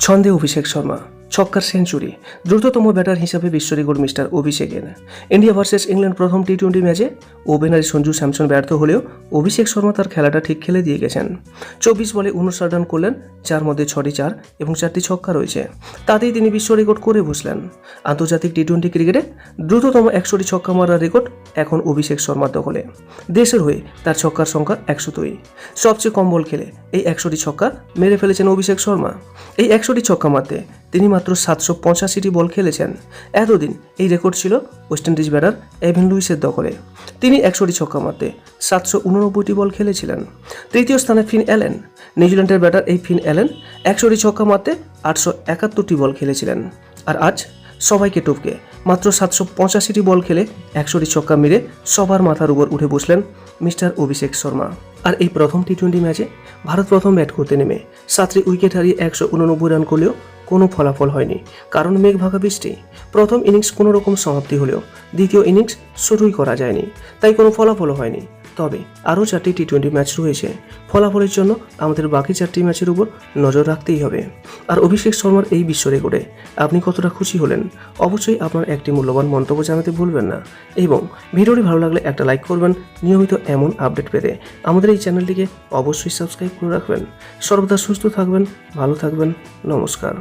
ছন্দে অভিষেক শর্মা, ছক্কার সেঞ্চুরি, দ্রুততম ব্যাটার হিসাবে বিশ্ব রেকর্ড মিস্টার অভিষেকের। ইন্ডিয়া ভার্সেস ইংল্যান্ড প্রথম টি-20 ম্যাচে ওপেনার সঞ্জু স্যামসন ব্যর্থ হলেও অভিষেক শর্মা তার খেলাটা ঠিক খেলে দিয়ে গেছেন। 24 বলে 59 রান করলেন, যার মধ্যে 6টি চার এবং 4টি ছক্কা রয়েছে। তাতেই তিনি বিশ্ব রেকর্ড করে বসলেন। আন্তর্জাতিক টি-20 ক্রিকেটে দ্রুততম 100টি ছক্কা মারার রেকর্ড এখন অভিষেক শর্মার দখলে। দেশের হয়ে তার ছক্কার সংখ্যা 100ই। সবচেয়ে কম বল খেলে এই 100টি ছক্কা মেরে ফেলেছেন অভিষেক শর্মা। এই 100টি ছক্কা মারতে তিনি মাত্র 785টি বল খেলেছেন। এতদিন এই রেকর্ড ছিল ওয়েস্ট ইন্ডিজ ব্যাটার এভিন লুইসের দখলে। তিনি 100টি ছক্কা মারতে 789টি বল খেলেছিলেন। তৃতীয় স্থানে ফিন অ্যালেন। নিউজিল্যান্ডের ব্যাটার এই ফিন অ্যালেন 100টি ছক্কা মারতে 871টি বল খেলেছিলেন। আর আজ সবাইকে টপকে মাত্র 785টি বল খেলে 100টি ছক্কা মেরে সবার মাথার উপর উঠে বসলেন মিস্টার অভিষেক শর্মা। আর এই প্রথম টি-20 ম্যাচে ভারত প্রথম ব্যাট করতে নেমে 7টি উইকেট হারিয়ে 189 রান করলেও কোনো ফলাফল হয়নি, কারণ মেঘ ভাঙা বৃষ্টি। প্রথম ইনিংস কোনো রকম সমাপ্তি হলেও দ্বিতীয় ইনিংস শুরুই করা যায়নি, তাই কোনো ফলাফলও হয়নি। তবে আরও 4টি টি-20 ম্যাচ রয়েছে। ফলাফলের জন্য আমাদের বাকি 4টি ম্যাচের উপর নজর রাখতেই হবে। আর অভিষেক শর্মার এই বিশ্ব রেকর্ডে আপনি কতটা খুশি হলেন অবশ্যই আপনার একটি মূল্যবান মন্তব্য জানাতে ভুলবেন না। এবং ভিডিওটি ভালো লাগলে একটা লাইক করবেন। নিয়মিত এমন আপডেট পেতে আমাদের এই চ্যানেলটিকে অবশ্যই সাবস্ক্রাইব করে রাখবেন। সর্বদা সুস্থ থাকবেন, ভালো থাকবেন। নমস্কার।